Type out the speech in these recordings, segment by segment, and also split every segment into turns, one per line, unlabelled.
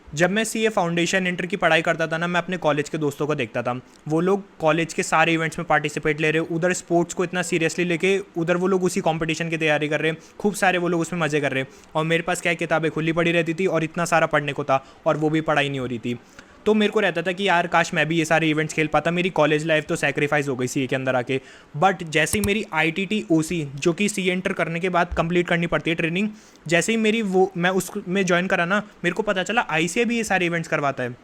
जब मैं CA foundation inter की पढ़ाई करता था ना, मैं अपने कॉलेज के दोस्तों को देखता था, वो लोग कॉलेज के सारे इवेंट्स में पार्टिसिपेट ले रहे, उधर स्पोर्ट्स को इतना सीरियसली लेके उधर वो लोग उसी कंपटीशन की तैयारी कर रहे, खूब सारे वो लोग उसमें मज़े कर रहे। और मेरे पास क्या है, किताबें खुली पड़ी रहती थी और इतना सारा पढ़ने को था और वो भी पढ़ाई नहीं हो रही थी। तो मेरे को रहता था कि यार काश मैं भी ये सारे इवेंट्स खेल पाता। मेरी कॉलेज लाइफ तो सेक्रीफाइस हो गई सी के अंदर आके। बट जैसे ही मेरी आई टी टी ओ सी, जो कि सी एंटर करने के बाद कंप्लीट करनी पड़ती है ट्रेनिंग, जैसे ही मेरी वो मैं उसमें ज्वाइन करा ना, मेरे को पता चला आई सी भी ये सारे इवेंट्स करवाता है।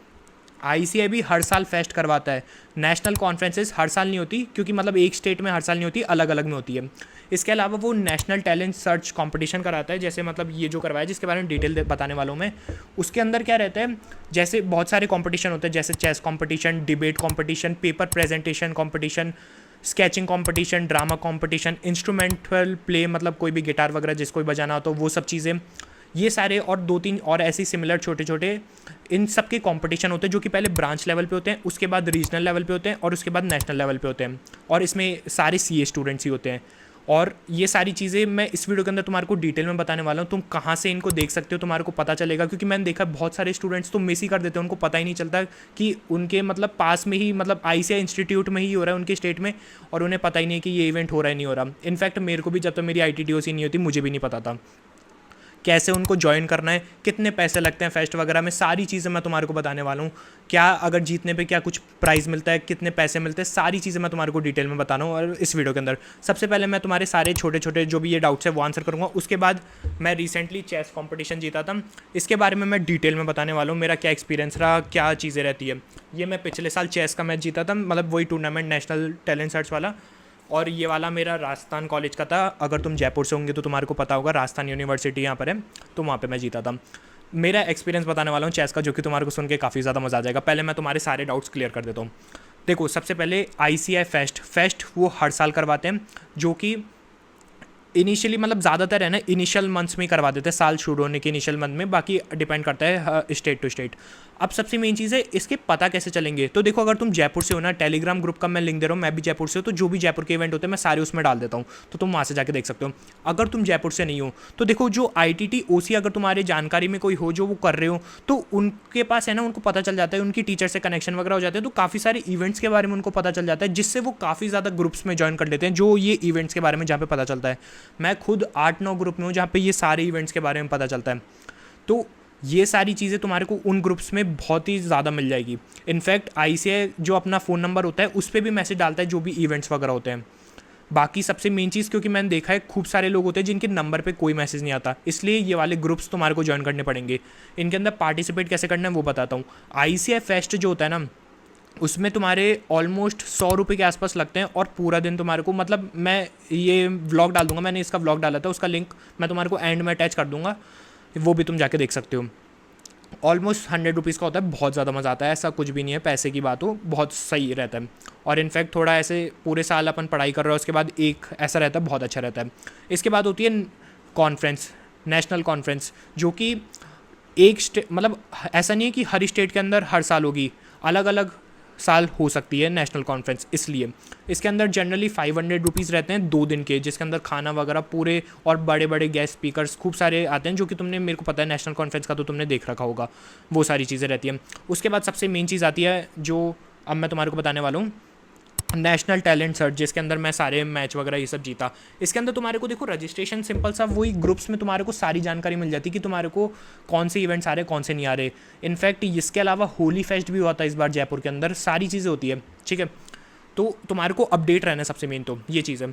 आईसीआई भी हर साल फेस्ट करवाता है। नेशनल कॉन्फ्रेंसेस हर साल नहीं होती, क्योंकि मतलब एक स्टेट में हर साल नहीं होती, अलग अलग में होती है। इसके अलावा वो नेशनल टैलेंट सर्च कंपटीशन कराता है, जैसे मतलब ये जो करवाया जिसके बारे में डिटेल बताने वाला हूँ मैं। उसके अंदर क्या रहता है, जैसे बहुत सारे कंपटीशन होते हैं, जैसे chess competition, debate competition, paper presentation competition, sketching competition, drama competition, instrumental play, मतलब कोई भी गिटार वगैरह जिसको भी बजाना हो तो वो सब चीज़ें, ये सारे और दो तीन और ऐसे सिमिलर छोटे छोटे इन सब के कंपटीशन होते हैं, जो कि पहले ब्रांच लेवल पे होते हैं, उसके बाद रीजनल लेवल पे होते हैं और उसके बाद नेशनल लेवल पे होते हैं। और इसमें सारे सीए स्टूडेंट्स ही होते हैं। और ये सारी चीज़ें मैं इस वीडियो के अंदर तुम्हारे को डिटेल में बताने वाला हूँ। तुम कहाँ से इनको देख सकते हो तुम्हारे को पता चलेगा, क्योंकि मैंने देखा बहुत सारे स्टूडेंट्स तो मिस ही कर देते हैं, उनको पता ही नहीं चलता कि उनके मतलब पास में ही, मतलब आईसीआई इंस्टीट्यूट में ही हो रहा है उनके स्टेट में, और उन्हें पता ही नहीं कि ये इवेंट हो रहा है नहीं हो रहा। इनफैक्ट मेरे को भी जब तक मेरी ITTOC नहीं होती मुझे भी नहीं पता था कैसे उनको ज्वाइन करना है, कितने पैसे लगते हैं फेस्ट वगैरह में, सारी चीज़ें मैं तुम्हारे को बताने वाला हूँ। क्या अगर जीतने पे क्या कुछ प्राइज़ मिलता है, कितने पैसे मिलते हैं, सारी चीज़ें मैं तुम्हारे को डिटेल में बताना हूँ और इस वीडियो के अंदर। सबसे पहले मैं तुम्हारे सारे छोटे छोटे जो भी ये डाउट्स है वो आंसर करूँगा। उसके बाद मैं रिसेंटली चेस कॉम्पिटिशन जीता था, इसके बारे में मैं डिटेल में बताने वाला हूँ, मेरा क्या एक्सपीरियंस रहा, क्या चीज़ें रहती है। ये मैं पिछले साल चेस का मैच जीता था, मतलब वही टूर्नामेंट नेशनल टैलेंट सर्च वाला। और ये वाला मेरा राजस्थान कॉलेज का था। अगर तुम जयपुर से होंगे तो तुम्हारे को पता होगा, राजस्थान यूनिवर्सिटी यहाँ पर है, तो वहाँ पे मैं जीता था। मेरा एक्सपीरियंस बताने वाला हूँ चेस का, जो कि तुम्हारे को सुन के काफ़ी ज़्यादा मज़ा आ जाएगा। पहले मैं तुम्हारे सारे डाउट्स क्लियर कर देता हूँ। देखो, सबसे पहले ICI फेस्ट वो हर साल करवाते हैं, जो कि इनिशियली मतलब ज़्यादातर है ना इनिशियल मंथ्स में करवा देते हैं, साल शुरू होने के इनिशियल मंथ में, बाकी डिपेंड करता है स्टेट टू स्टेट। अब सबसे मेन चीज़ है इसके पता कैसे चलेंगे। तो देखो, अगर तुम जयपुर से हो ना, टेलीग्राम ग्रुप का मैं लिंक दे रहा हूँ, मैं भी जयपुर से हूँ, तो जो भी जयपुर के इवेंट होते हैं मैं सारे उसमें डाल देता हूँ, तो तुम वहाँ से जाके देख सकते हो। अगर तुम जयपुर से नहीं हो तो देखो, जो ITTOC अगर तुम्हारे जानकारी में कोई हो जो वो कर रहे हो, तो उनके पास है ना, उनको पता चल जाता है, उनकी टीचर से कनेक्शन वगैरह हो जाते हैं, तो काफ़ी सारे इवेंट्स के बारे में उनको पता चल जाता है, जिससे वो काफ़ी ज़्यादा ग्रुप्स में ज्वाइन कर लेते हैं, जो ये इवेंट्स के बारे में जहाँ पे पता चलता है। मैं खुद 8-9 ग्रुप में हूँ जहाँ पे ये सारे इवेंट्स के बारे में पता चलता है। तो ये सारी चीज़ें तुम्हारे को उन ग्रुप्स में बहुत ही ज़्यादा मिल जाएगी। इनफैक्ट ICI जो अपना फ़ोन नंबर होता है उस पर भी मैसेज डालता है जो भी इवेंट्स वगैरह होते हैं। बाकी सबसे मेन चीज़, क्योंकि मैंने देखा है खूब सारे लोग होते हैं जिनके नंबर पे कोई मैसेज नहीं आता, इसलिए ये वाले ग्रुप्स तुम्हारे को ज्वाइन करने पड़ेंगे। इनके अंदर पार्टिसिपेट कैसे करना है वो बताता हूँ। ICI फेस्ट जो होता है ना, उसमें तुम्हारे ऑलमोस्ट 100 रुपये के आसपास लगते हैं, और पूरा दिन तुम्हारे को, मतलब मैं ये व्लॉग डाल दूंगा, मैंने इसका व्लॉग डाला था, उसका लिंक मैं तुम्हारे को एंड में अटैच कर दूंगा, वो भी तुम जाके देख सकते हो। ऑलमोस्ट 100 रुपीज़ का होता है, बहुत ज़्यादा मज़ा आता है, ऐसा कुछ भी नहीं है, पैसे की बात हो, बहुत सही रहता है। और इनफैक्ट थोड़ा ऐसे पूरे साल अपन पढ़ाई कर रहे हो, उसके बाद एक ऐसा रहता है, बहुत अच्छा रहता है। इसके बाद होती है कॉन्फ्रेंस, नेशनल कॉन्फ्रेंस, जो कि एक स्टेट, मतलब ऐसा नहीं है कि हर स्टेट के अंदर हर साल होगी, अलग अलग साल हो सकती है नेशनल कॉन्फ्रेंस। इसलिए इसके अंदर जनरली 500 रुपीज़ रहते हैं 2 दिन के, जिसके अंदर खाना वगैरह पूरे, और बड़े बड़े गेस्ट स्पीकर्स खूब सारे आते हैं, जो कि तुमने, मेरे को पता है नेशनल कॉन्फ्रेंस का तो तुमने देख रखा होगा, वो सारी चीज़ें रहती हैं। उसके बाद सबसे मेन चीज़ आती है जो अब मैं तुम्हारे को बताने वाला हूँ, नेशनल टैलेंट सर्च, जिसके अंदर मैं सारे मैच वगैरह ये सब जीता। इसके अंदर तुम्हारे को देखो रजिस्ट्रेशन सिंपल सा, वही ग्रुप्स में तुम्हारे को सारी जानकारी मिल जाती है कि तुम्हारे को कौन से इवेंट्स आ रहे, कौन से नहीं आ रहे। इनफैक्ट इसके अलावा होली फेस्ट भी हुआ था इस बार जयपुर के अंदर, सारी चीज़ें होती है, ठीक है। तो तुम्हारे को अपडेट रहना है सबसे मेन, तो ये चीज़ है।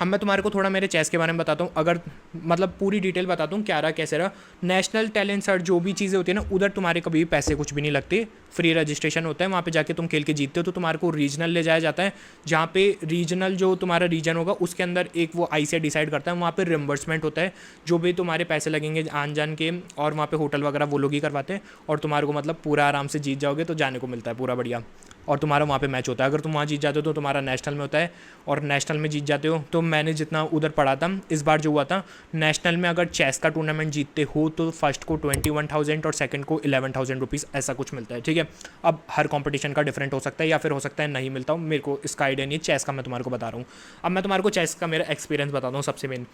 अब मैं तुम्हारे को थोड़ा मेरे चेस के बारे में बताता हूँ, अगर मतलब पूरी डिटेल बताता हूँ क्या रहा कैसे रहा। नेशनल टैलेंट सर्च जो भी चीज़ें होती है ना, उधर तुम्हारे कभी भी पैसे कुछ भी नहीं लगते, फ्री रजिस्ट्रेशन होता है, वहाँ पे जाके तुम खेल के जीतते हो, तो तुम्हारे को रीजनल ले जाया जाता है, जहाँ पे रीजनल जो तुम्हारा रीजन होगा उसके अंदर एक वो ICI डिसाइड करता है, वहाँ पे रिम्बर्समेंट होता है, जो भी तुम्हारे पैसे लगेंगे आन जान के, और वहाँ पे होटल वगैरह वो लोग ही करवाते हैं, और तुम्हारे को मतलब पूरा आराम से जीत जाओगे तो जाने को मिलता है पूरा बढ़िया। और तुम्हारा वहाँ पे मैच होता है, अगर तुम वहाँ जीत जाते हो तो तुम्हारा नेशनल में होता है, और नेशनल में जीत जाते हो तो मैंने जितना उधर पढ़ा था, इस बार जो हुआ था नेशनल में, अगर चेस का टूर्नामेंट जीतते हो तो फर्स्ट को 21,000 और सेकंड को 11,000 रुपीज़ ऐसा कुछ मिलता है, ठीक है। अब हर कंपटीशन का डिफरेंट हो सकता है, या फिर हो सकता है नहीं मिलता हो, मेरे को इसका आइडिया नहीं है, चेस का मैं तुम्हारे को बता रहा हूँ। अब मैं तुम्हारे को चेस का मेरा एक्सपीरियंस बताता हूँ। सबसे मेन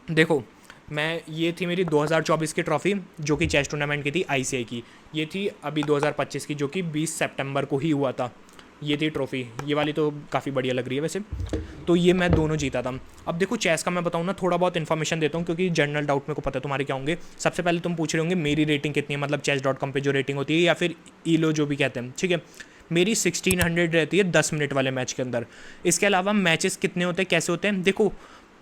देखो, मैं ये थी मेरी 2024 की ट्रॉफ़ी जो कि चेस टूर्नामेंट की थी आईसीआई की। ये थी अभी 2025 की जो कि 20 सितंबर को ही हुआ था। ये थी ट्रॉफ़ी, ये वाली तो काफ़ी बढ़िया लग रही है वैसे। तो ये मैं दोनों जीता था। अब देखो चेस का मैं बताऊँ ना, थोड़ा बहुत इन्फॉर्मेशन देता हूँ क्योंकि जनरल डाउट मेरे को पता है तुम्हारे क्या होंगे। सबसे पहले तुम पूछ रहे होंगे मेरी रेटिंग कितनी है, मतलब chess.com पे जो रेटिंग होती है या फिर ईलो जो भी कहते हैं, ठीक है। मेरी 1600 रहती है 10 मिनट वाले मैच के अंदर। इसके अलावा मैचेस कितने होते हैं, कैसे होते हैं, देखो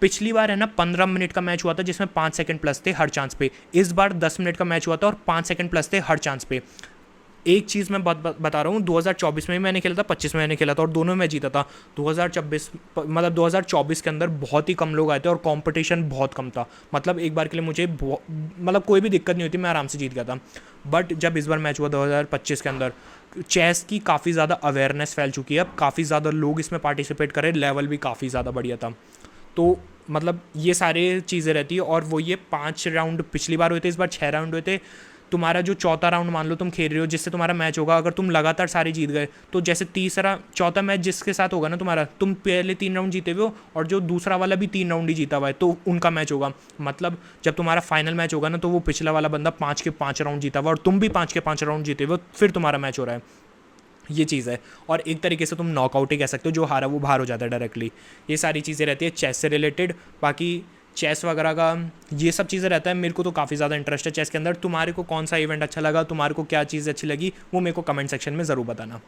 पिछली बार है ना 15 मिनट का मैच हुआ था जिसमें 5 सेकंड प्लस थे हर चांस पे। इस बार 10 मिनट का मैच हुआ था और 5 सेकंड प्लस थे हर चांस पे। एक चीज़ मैं बता रहा हूँ, 2024 में भी मैंने खेला था, 25 में मैंने खेला था और दोनों में जीता था। 2026 मतलब 2024 के अंदर बहुत ही कम लोग आए थे और कंपटीशन बहुत कम था। मतलब एक बार के लिए मुझे मतलब कोई भी दिक्कत नहीं होती, मैं आराम से जीत गया था। बट जब इस बार मैच हुआ 2025 के अंदर, चेस की काफ़ी ज़्यादा अवेयरनेस फैल चुकी है, अब काफ़ी ज़्यादा लोग इसमें पार्टिसिपेट कर रहे, लेवल भी काफ़ी ज़्यादा बढ़िया था। तो मतलब ये सारे चीज़ें रहती है। और वो ये 5 राउंड पिछली बार हुए थे, इस बार 6 राउंड हुए थे। तुम्हारा जो चौथा राउंड मान लो तुम खेल रहे हो जिससे तुम्हारा मैच होगा, अगर तुम लगातार सारे जीत गए तो जैसे तीसरा चौथा मैच जिसके साथ होगा ना तुम्हारा, तुम पहले 3 राउंड जीते हुए हो और जो दूसरा वाला भी 3 राउंड ही जीता हुआ है तो उनका मैच होगा। मतलब जब तुम्हारा फाइनल मैच होगा ना तो वो पिछला वाला बंदा 5 के 5 राउंड जीता हुआ और तुम भी 5 के 5 राउंड जीते हुए, फिर तुम्हारा मैच हो रहा है। ये चीज़ है। और एक तरीके से तुम नॉकआउट ही कह सकते हो, जो हारा वो बाहर हो जाता है डायरेक्टली। ये सारी चीज़ें रहती है चेस से रिलेटेड। बाकी चेस वगैरह का ये सब चीज़ें रहता है। मेरे को तो काफ़ी ज़्यादा इंटरेस्ट है चेस के अंदर। तुम्हारे को कौन सा इवेंट अच्छा लगा, तुम्हारे को क्या चीज़ अच्छी लगी, वो मेरे को कमेंट सेक्शन में ज़रूर बताना।